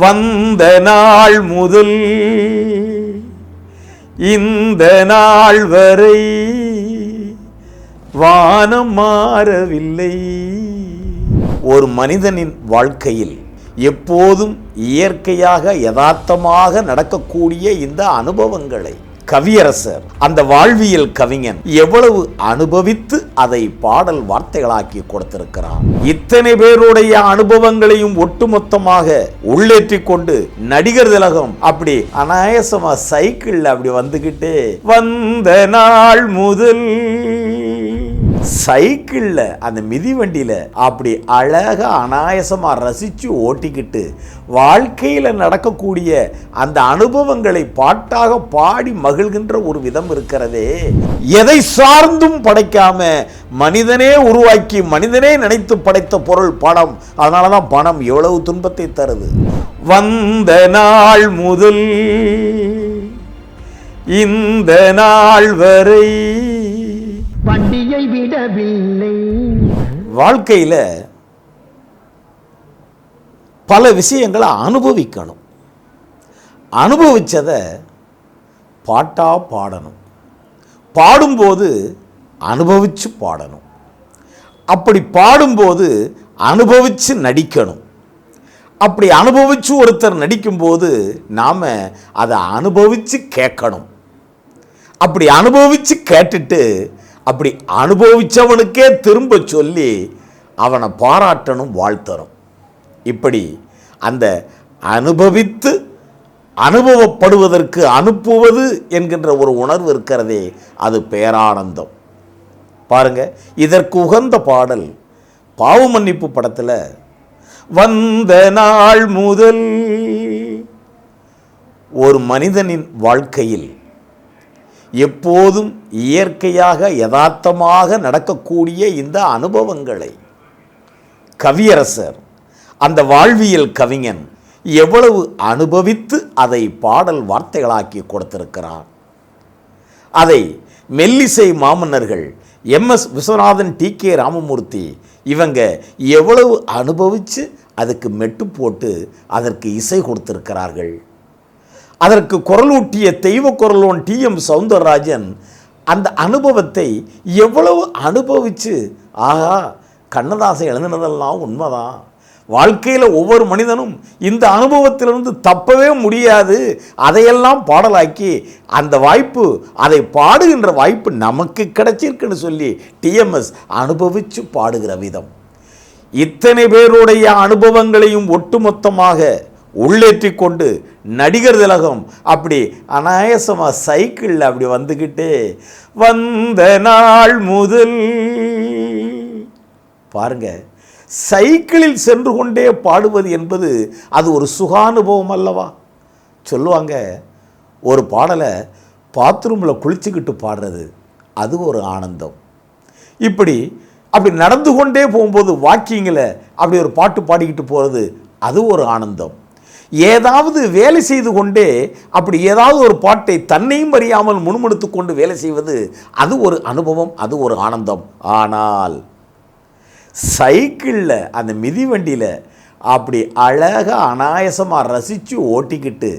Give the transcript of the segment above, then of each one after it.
வந்த நாள் முதல் இந்த நாள் வரை வானம் மாறவில்லை. ஒரு மனிதனின் வாழ்க்கையில் எப்போதும் இயற்கையாக யதார்த்தமாக நடக்கக்கூடிய இந்த அனுபவங்களை கவியரசர், அந்த வாழ்வியல் கவிஞன் எவ்வளவு அனுபவித்து அதை பாடல் வார்த்தைகளாக்கி கொடுத்திருக்கிறார். இத்தனை பேருடைய அனுபவங்களையும் ஒட்டுமொத்தமாக உள்ளேற்றி கொண்டு நடிகர் திலகம் அப்படி அனாயசமா சைக்கிள்ல அப்படி வந்துகிட்டே வந்த நாள் முதல் சைக்கிள்ல அந்த மிதிவண்டியில அப்படி அழகா அனாயசமா ரசிச்சு ஓட்டிக்கிட்டு வாழ்க்கையில நடக்கக்கூடிய அந்த அனுபவங்களை பாட்டாக பாடி மகிழ்கின்ற ஒரு விதம் இருக்கிறதே. எதை சார்ந்தும் படைக்காம மனிதனே உருவாக்கி மனிதனே நினைத்து படைத்த பொருள் பணம். அதனாலதான் பணம் எவ்வளவு துன்பத்தை தருது. வந்த நாள் முதல் இந்த நாள் வரை வண்டியை விடவில்லை. வாழ்க்கையில பல விஷயங்களை அனுபவிக்கணும். அனுபவிச்சதை பாட்டா பாடணும். பாடும்போது அனுபவிச்சு பாடணும். அப்படி பாடும்போது அனுபவிச்சு நடிக்கணும். அப்படி அனுபவிச்சு ஒருத்தர் நடிக்கும்போது நாம அதை அனுபவிச்சு கேட்கணும். அப்படி அனுபவிச்சு கேட்டுட்டு அப்படி அனுபவிச்சவனுக்கே திரும்ப சொல்லி அவனை பாராட்டணும், வாழ்த்தணும். இப்படி அந்த அனுபவித்து அனுபவப்படுவதற்கு அனுப்புவது என்கின்ற ஒரு உணர்வு இருக்கிறதே, அது பேரானந்தம். பாருங்க, இதற்கு உகந்த பாடல் பாவ மன்னிப்பு படத்தில் வந்த நாள் முதல். ஒரு மனிதனின் வாழ்க்கையில் எப்போதும் இயற்கையாக யதார்த்தமாக நடக்கக்கூடிய இந்த அனுபவங்களை கவியரசர், அந்த வாழ்வியல் கவிஞன் எவ்வளவு அனுபவித்து அதை பாடல் வார்த்தைகளாக்கி கொடுத்திருக்கிறார். அதை மெல்லிசை மாமன்னர்கள் MS விஸ்வநாதன், TK ராமமூர்த்தி இவங்க எவ்வளவு அனுபவித்து அதுக்கு மெட்டு போட்டு அதற்கு இசை கொடுத்திருக்கிறார்கள். அதற்கு குரலூட்டிய தெய்வ குரலோன் TM சௌந்தரராஜன் அந்த அனுபவத்தை எவ்வளவு அனுபவித்து, ஆஹா, கண்ணதாசன் எழுதினதெல்லாம் உண்மைதான், வாழ்க்கையில் ஒவ்வொரு மனிதனும் இந்த அனுபவத்திலிருந்து தப்பவே முடியாது, அதையெல்லாம் பாடலாக்கி அந்த வாய்ப்பு, அதை பாடுகின்ற வாய்ப்பு நமக்கு கிடைச்சிருக்குன்னு சொல்லி TMS அனுபவித்து பாடுகிற விதம், இத்தனை பேருடைய அனுபவங்களையும் ஒட்டுமொத்தமாக உள்ளேற்றி கொண்டு நடிகர் திலகம் அப்படி அனாயசமா சைக்கிள்ல அப்படி வந்துகிட்டே வந்த நாள் முதல். பாருங்க, சைக்கிளில் சென்று கொண்டே பாடுவது என்பது அது ஒரு சுகானுபவம் அல்லவா? சொல்லுவாங்க, ஒரு பாடலை பாத்ரூமில் குளிச்சுக்கிட்டு பாடுறது அது ஒரு ஆனந்தம். அப்படி நடந்து கொண்டே போகும்போது வாக்கிங்கில் அப்படி ஒரு பாட்டு பாடிக்கிட்டு போகிறது அது ஒரு ஆனந்தம். ஏதாவது வேலை செய்து கொண்டே அப்படி ஏதாவது ஒரு பாட்டை தன்னையும் அறியாமல் முணுமுணுத்து கொண்டு வேலை செய்வது அது ஒரு அனுபவம், அது ஒரு ஆனந்தம். ஆனால் சைக்கிளில் அந்த மிதிவண்டியில் அப்படி அழகாக அனாயசமாக ரசித்து ஓட்டிக்கிட்டு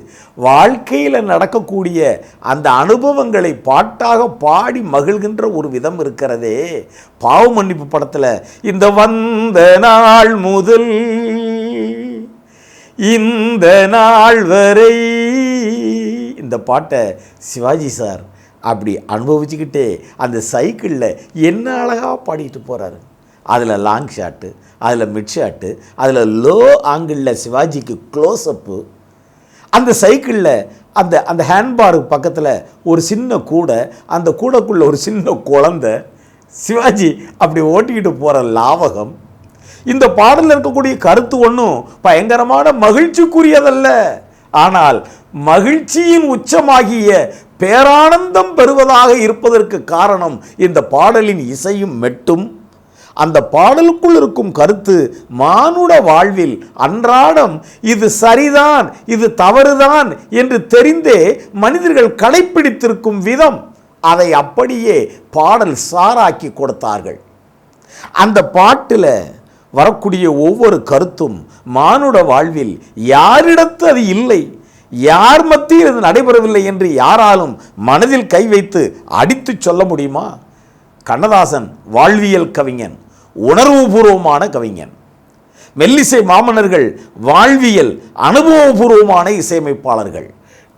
வாழ்க்கையில் நடக்கக்கூடிய அந்த அனுபவங்களை பாட்டாக பாடி மகிழ்கின்ற ஒரு விதம் இருக்கிறதே. பாவ மன்னிப்பு படத்தில் இந்த வந்த நாள் முதல் இந்த நாள் வரை இந்த பாட்டை சிவாஜி சார் அப்படி அனுபவிச்சுக்கிட்டே அந்த சைக்கிளில் என்ன அழகாக பாடிட்டு போகிறாரு. அதில் லாங் ஷாட்டு, அதில் மிட் ஷாட்டு, அதில் லோ ஆங்கிளில் சிவாஜிக்கு க்ளோஸ்அப்பு, அந்த சைக்கிளில் அந்த ஹேண்ட்பாருக்கு பக்கத்தில் ஒரு சின்ன கூடை, அந்த கூடைக்குள்ளே ஒரு சின்ன குழந்தை, சிவாஜி அப்படி ஓட்டிக்கிட்டு போகிற லாவகம். இந்த பாடலில் இருக்கக்கூடிய கருத்து ஒன்றும் பயங்கரமான மகிழ்ச்சிக்குரியதல்ல. ஆனால் மகிழ்ச்சியின் உச்சமாகிய பேரானந்தம் பெறுவதாக இருப்பதற்கு காரணம் இந்த பாடலின் இசையும் மெட்டும். அந்த பாடலுக்குள் இருக்கும் கருத்து மானுட வாழ்வில் அன்றாடம் இது சரிதான், இது தவறுதான் என்று தெரிந்தே மனிதர்கள் கடைப்பிடித்திருக்கும் விதம், அதை அப்படியே பாடல் சாராக்கி கொடுத்தார்கள். அந்த பாட்டில் வரக்கூடிய ஒவ்வொரு கருத்தும் மானுட வாழ்வில் யாரிடத்து அது இல்லை, யார் மத்தியில் இது நடைபெறவில்லை என்று யாராலும் மனதில் கை வைத்து அடித்து சொல்ல முடியுமா? கண்ணதாசன் வாழ்வியல் கவிஞன், உணர்வுபூர்வமான கவிஞன். மெல்லிசை மாமன்னர்கள் வாழ்வியல் அனுபவபூர்வமான இசையமைப்பாளர்கள்.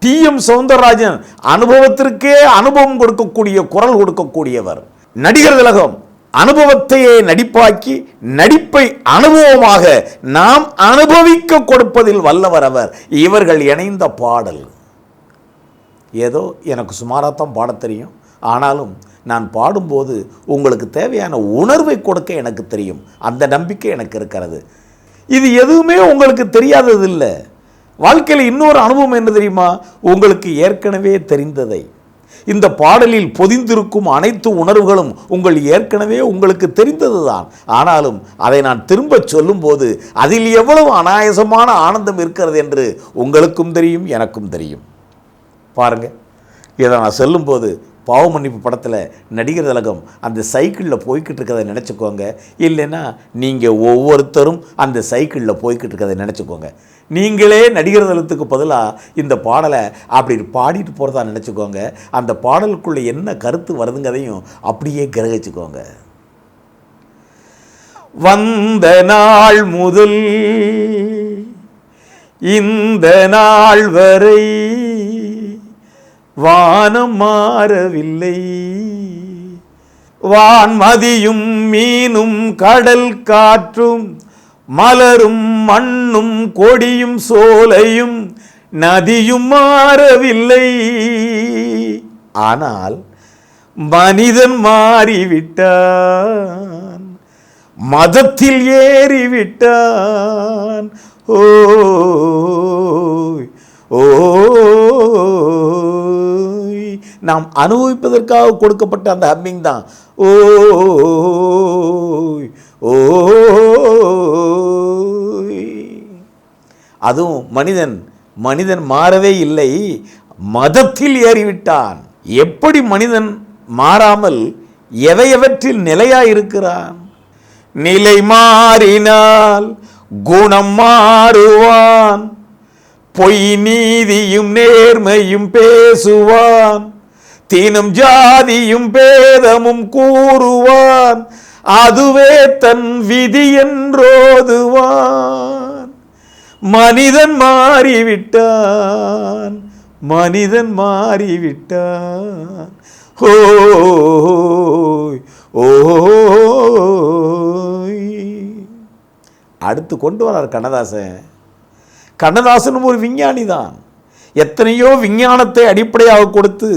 டி.எம். சௌந்தரராஜன் அனுபவத்திற்கே அனுபவம் கொடுக்கக்கூடிய குரல் கொடுக்கக்கூடியவர். நடிகர் திலகம் அனுபவத்தையே நடிப்பாக்கி நடிப்பை அனுபவமாக நாம் அனுபவிக்க கொடுப்பதில் வல்லவர் அவர். இவர்கள் இணைந்த பாடல் ஏதோ எனக்கு சுமாராகத்தான் பாடத் தெரியும், ஆனாலும் நான் பாடும்போது உங்களுக்கு தேவையான உணர்வை கொடுக்க எனக்கு தெரியும். அந்த நம்பிக்கை எனக்கு இருக்கிறது. இது எதுவுமே உங்களுக்கு தெரியாதது இல்லை. வாழ்க்கையில் இன்னொரு அனுபவம் என்ன தெரியுமா? உங்களுக்கு ஏற்கனவே தெரிந்ததை, இந்த பாடலில் பொதிந்திருக்கும் அனைத்து உணர்வுகளும் உங்களுக்கு தெரிந்தது தான். ஆனாலும் அதை நான் திரும்ப சொல்லும்போது அதில் எவ்வளவு அனாயாசமான ஆனந்தம் இருக்கிறது என்று உங்களுக்கும் தெரியும், எனக்கும் தெரியும். பாருங்க, இதை நான் சொல்லும்போது பாவ மன்னிப்பு படத்தில் நடிகர் திலகம் அந்த சைக்கிளில் போய்கிட்டு இருக்கிறத நினச்சிக்கோங்க. இல்லைன்னா நீங்கள் ஒவ்வொருத்தரும் அந்த சைக்கிளில் போய்கிட்டு இருக்கிறத நினச்சிக்கோங்க. நீங்களே நடிகர் திலகத்துக்கு பதிலாக இந்த பாடலை அப்படி பாடிட்டு போகிறதா நினச்சிக்கோங்க. அந்த பாடலுக்குள்ளே என்ன கருத்து வருதுங்கிறதையும் அப்படியே கிரகிச்சுக்கோங்க. வந்த நாள் முதல் இந்த நாள் வரை வானம் மாறவில்லை, வான்மதியும் மீனும் கடல் காற்றும் மலரும் மண்ணும் கொடியும் சோலையும் நதியும் மாறவில்லை. ஆனால் மனிதன் மாறிவிட்டான், மதத்தில் ஏறிவிட்டான். ஓ ஓ நாம் அனுபவிப்பதற்காக கொடுக்கப்பட்ட அந்த ஹம்மிங் தான். ஓ ஓ அதுவும் மனிதன் மாறவே இல்லை, மதத்தில் ஏறிவிட்டான். எப்படி மனிதன் மாறாமல் எவையவற்றில் நிலையாயிருக்கிறான்? நிலை மாறினால் குணம் மாறுவான், பொய் நீதியும் நேர்மையும் பேசுவான், தீனும் ஜாதியும் பேதமும் கூறுவான், அதுவே தன் விதி என்றோதுவான். மனிதன் மாறிவிட்டான், மனிதன் மாறிவிட்டான். ஓய் ஓய். அடுத்து கொண்டு வரார் கண்ணதாசன். கண்ணதாசனும் ஒரு விஞ்ஞானி தான். எத்தனையோ விஞ்ஞானத்தை அடிப்படையாக கொடுத்து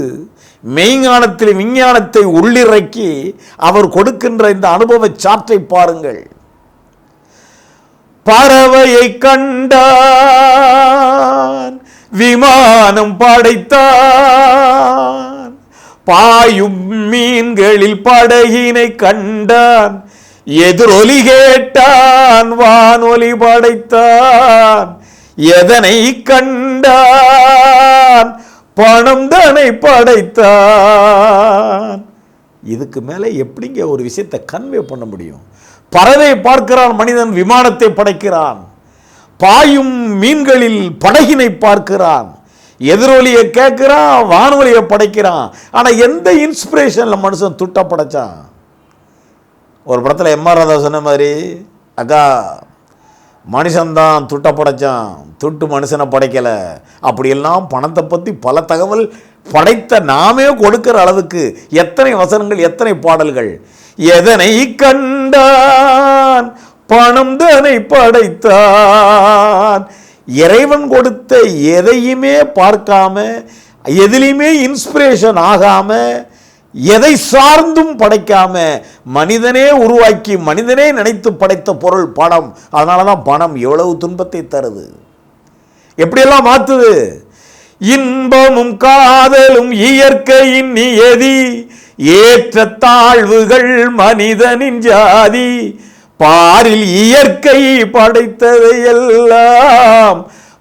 மெய்ஞானத்தில் விஞ்ஞானத்தை உள்ளிறக்கி அவர் கொடுக்கின்ற இந்த அனுபவ சாற்றை பாருங்கள். பறவையை கண்டான், விமானம் படைத்தான், பாயும் மீன்களில் படகினை கண்டான், எதிரொலி கேட்டான், வானொலி படைத்தான், எதனை கண்டான், பணம் தானை படைத்தான். இதுக்கு மேலே எப்படிங்க ஒரு விஷயத்தை கன்வே பண்ண முடியும்? பறவை பார்க்கிறான் மனிதன், விமானத்தை படைக்கிறான், பாயும் மீன்களில் படகினை பார்க்கிறான், எதிரொலியை கேட்கிறான், வானொலியை படைக்கிறான். ஆனால் எந்த இன்ஸ்பிரேஷனில் மனுஷன் துட்ட படைச்சான்? ஒரு படத்தில் எம்.ஆர். ராதா சொன்ன மாதிரி, அக்கா மனுஷன்தான் துட்ட படைச்சான், துட்டு மனுஷனை படைக்கலை. அப்படியெல்லாம் பணத்தை பற்றி பல தகவல் படைத்த நாமே கொடுக்கிற அளவுக்கு எத்தனை வசனங்கள், எத்தனை பாடல்கள். எதனை கண்டான், பணம் தானை படைத்தான். இறைவன் கொடுத்த எதையுமே பார்க்காம, எதிலையுமே இன்ஸ்பிரேஷன் ஆகாம, எதை சார்ந்தும் படைக்காம மனிதனே உருவாக்கி மனிதனே நினைத்து படைத்த பொருள் பணம். அதனால தான் பணம் எவ்வளவு துன்பத்தை தருது, எப்படியெல்லாம் மாத்துது. இன்பமும் காதலும் இயற்கையின் நியதி, ஏற்ற தாழ்வுகள் மனிதனின் ஜாதி, பாரில் இயற்கை படைத்ததையெல்லாம்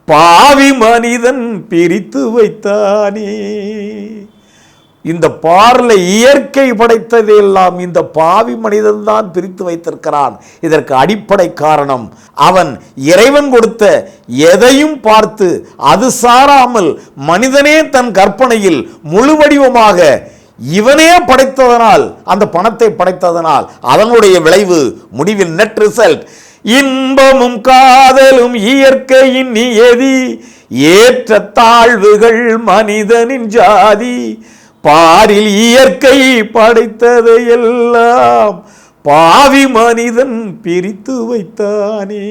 பாவி மனிதன் பிரித்து வைத்தானே. இந்த பார்ல இயற்கை படைத்ததையெல்லாம் இந்த பாவி மனிதன்தான் பிரித்து வைத்திருக்கிறான். இதற்கு அடிப்படை காரணம் அவன் இறைவன் கொடுத்த எதையும் பார்த்து அது சாராமல் மனிதனே தன் கற்பனையில் முழு வடிவமாக இவனே படைத்ததனால், அந்த பணத்தை படைத்ததனால் அதனுடைய விளைவு முடிவில் நெட் ரிசல்ட் இன்பமும் காதலும் இயற்கையின் நியதி, ஏற்ற தாழ்வுகள் மனிதனின் ஜாதி, பாரில் இயற்கை படைத்ததையெல்லாம் பாவி மனிதன் பிரித்து வைத்தானே.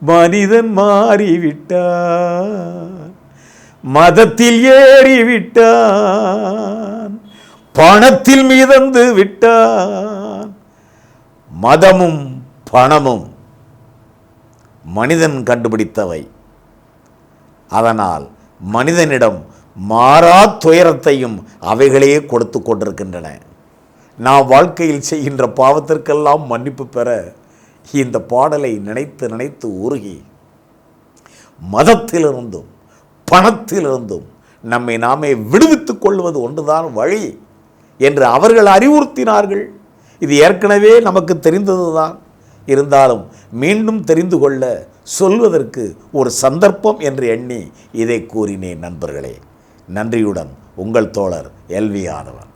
மனிதன் மாறிவிட்டான், மதத்தில் ஏறிவிட்டான், பணத்தில் மிதந்து விட்டான். மதமும் பணமும் மனிதன் கண்டுபிடித்தவை. அதனால் மனிதனிடம் மாறா துயரத்தையும் அவைகளே கொடுத்து கொண்டிருக்கின்றன. நாம் வாழ்க்கையில் செய்கின்ற பாவத்திற்கெல்லாம் மன்னிப்பு பெற இந்த பாடலை நினைத்து நினைத்து உருகி மதத்திலிருந்தும் பணத்திலிருந்தும் நம்மை நாமே விடுவித்துக் கொள்வது ஒன்றுதான் வழி என்று அவர்கள் அறிவுறுத்தினார்கள். இது ஏற்கனவே நமக்கு தெரிந்ததுதான். இருந்தாலும் மீண்டும் தெரிந்து கொள்ள சொல்வதற்கு ஒரு சந்தர்ப்பம் என்று எண்ணி இதை கூறினேன். நண்பர்களே, நன்றியுடன் உங்கள் தோழர் எல்வி ஆதவன்.